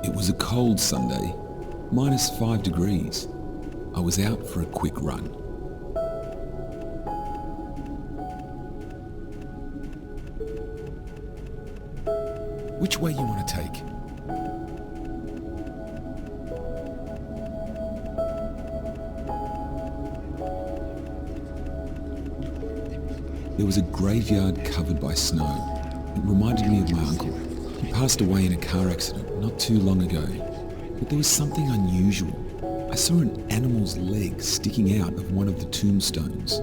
It was a cold Sunday, -5 degrees. I was out for a quick run. Which way you want to take? There was a graveyard covered by snow. It reminded me of my uncle. He passed away in a car accident not too long ago. But there was something unusual. I saw an animal's leg sticking out of one of the tombstones.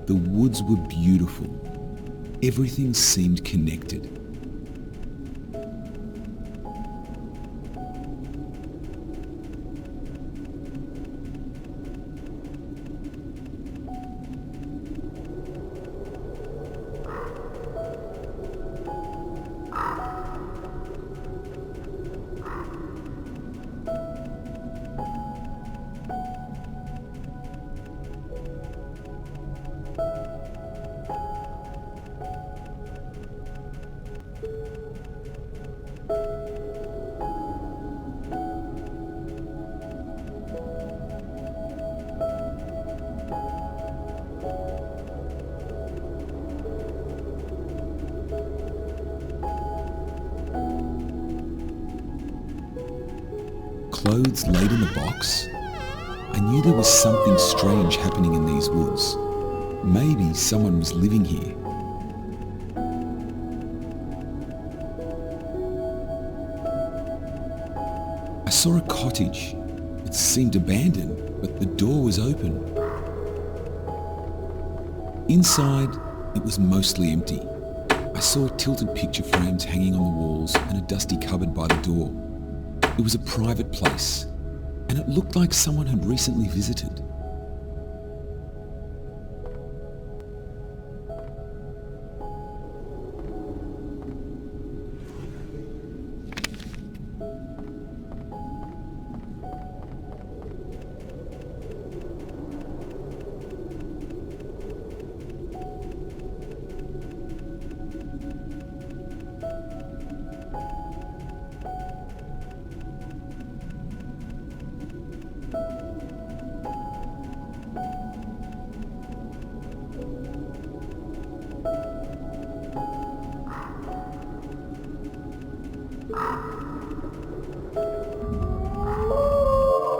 The woods were beautiful. Everything seemed connected. Clothes laid in a box? I knew there was something strange happening in these woods. Maybe someone was living here. I saw a cottage. It seemed abandoned, but the door was open. Inside, it was mostly empty. I saw tilted picture frames hanging on the walls and a dusty cupboard by the door. It was a private place, and it looked like someone had recently visited.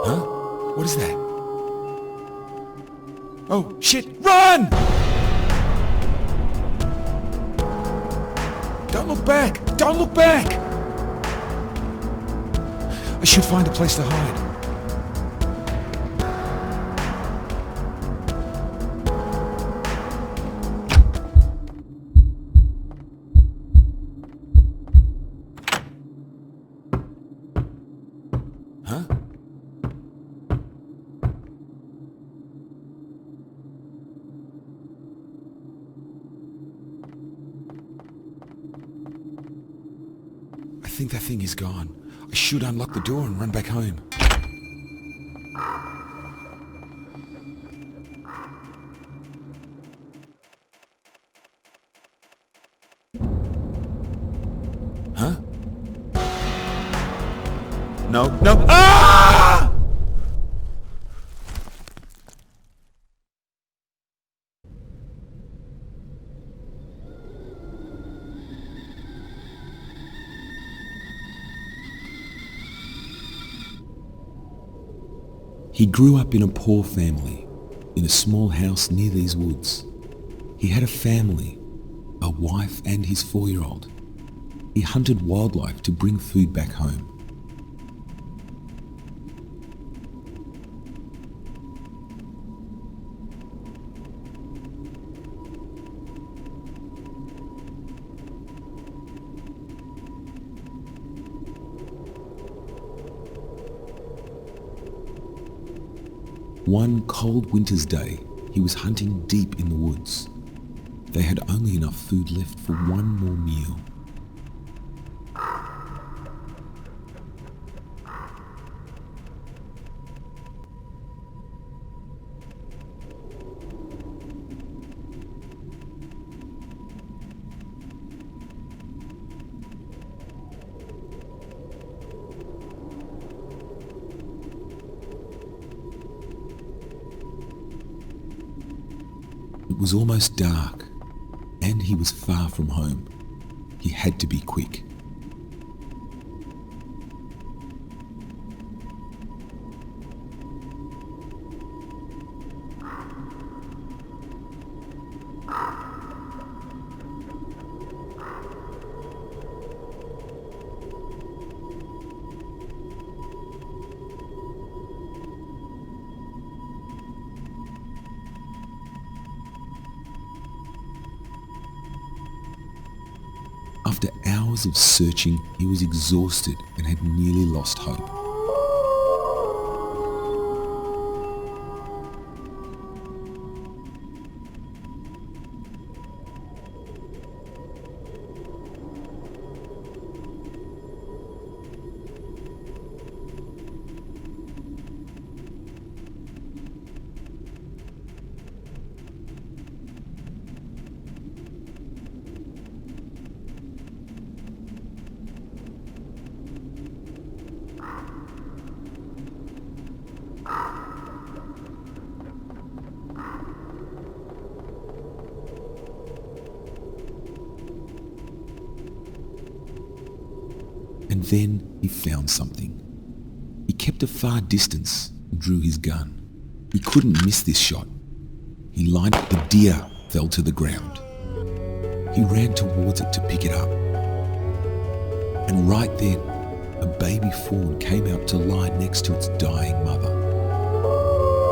Huh? What is that? Oh, shit! Run! Don't look back! Don't look back! I should find a place to hide. Huh? I think that thing is gone. I should unlock the door and run back home. Huh? No, no. Ah! He grew up in a poor family, in a small house near these woods. He had a family, a wife and his 4-year-old. He hunted wildlife to bring food back home. One cold winter's day, he was hunting deep in the woods. They had only enough food left for one more meal. It was almost dark, and he was far from home. He had to be quick. After hours of searching, he was exhausted and had nearly lost hope. And then he found something. He kept a far distance and drew his gun. He couldn't miss this shot. He lined up. The deer fell to the ground. He ran towards it to pick it up. And right then, a baby fawn came out to lie next to its dying mother.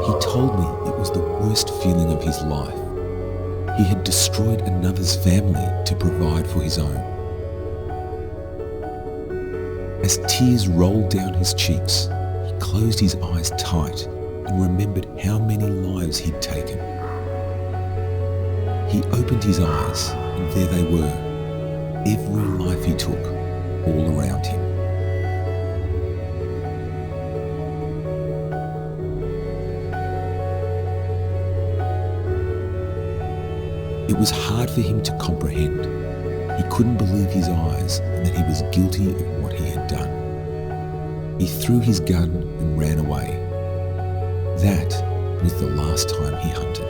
He told me it was the worst feeling of his life. He had destroyed another's family to provide for his own. As tears rolled down his cheeks, he closed his eyes tight and remembered how many lives he'd taken. He opened his eyes, and there they were, every life he took, all around him. It was hard for him to comprehend. He couldn't believe his eyes and that he was guilty of what he had done. He threw his gun and ran away. That was the last time he hunted.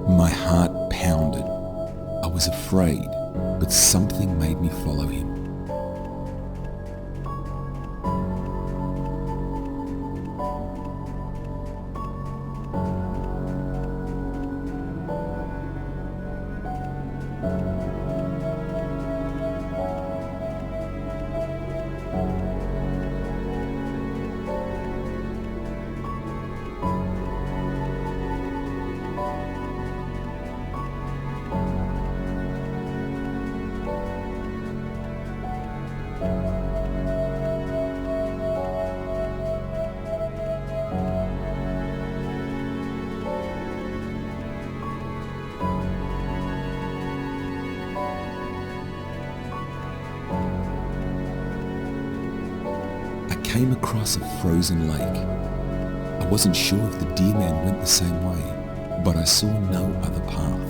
My heart pounded. I was afraid, but something made me follow him. I came across a frozen lake. I wasn't sure if the deer man went the same way, but I saw no other path.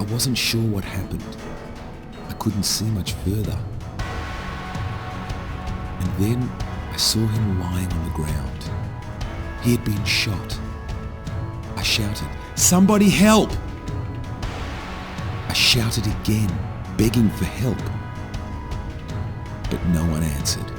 I wasn't sure what happened. I couldn't see much further. And then I saw him lying on the ground. He had been shot. I shouted, "Somebody help!" I shouted again, begging for help. But no one answered.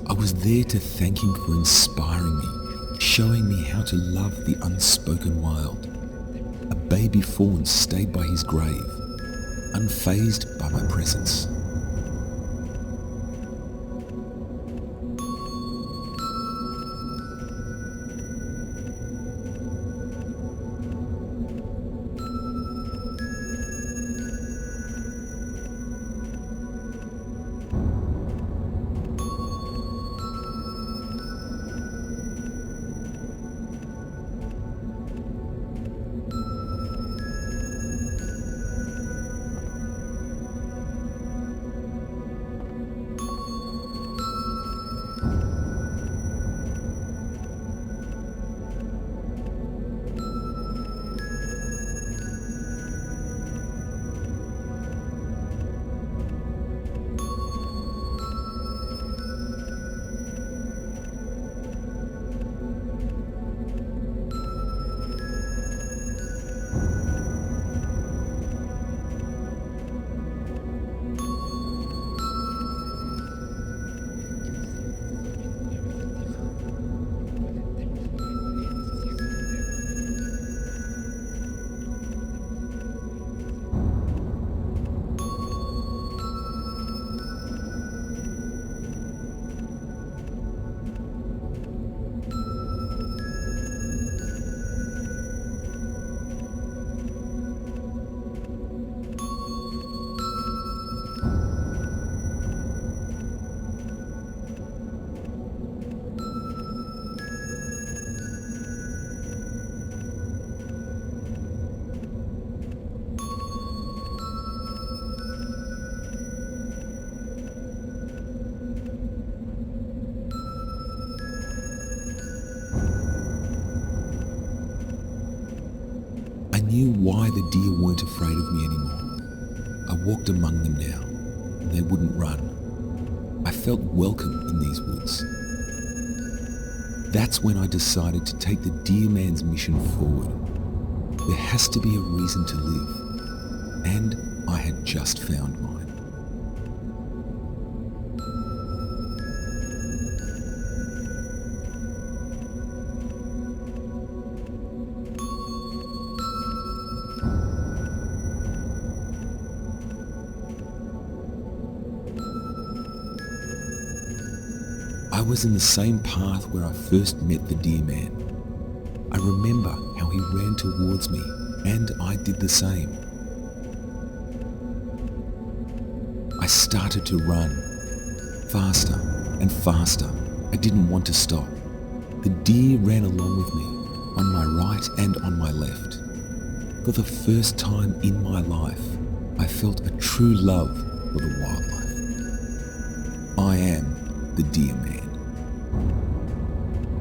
I was there to thank him for inspiring me, showing me how to love the unspoken wild. A baby fawn stayed by his grave, unfazed by my presence. I knew why the deer weren't afraid of me anymore. I walked among them now, and they wouldn't run. I felt welcome in these woods. That's when I decided to take the deer man's mission forward. There has to be a reason to live, and I had just found mine. I was in the same path where I first met the deer man. I remember how he ran towards me, and I did the same. I started to run, faster and faster. I didn't want to stop. The deer ran along with me, on my right and on my left. For the first time in my life, I felt a true love for the wildlife. I am the deer man.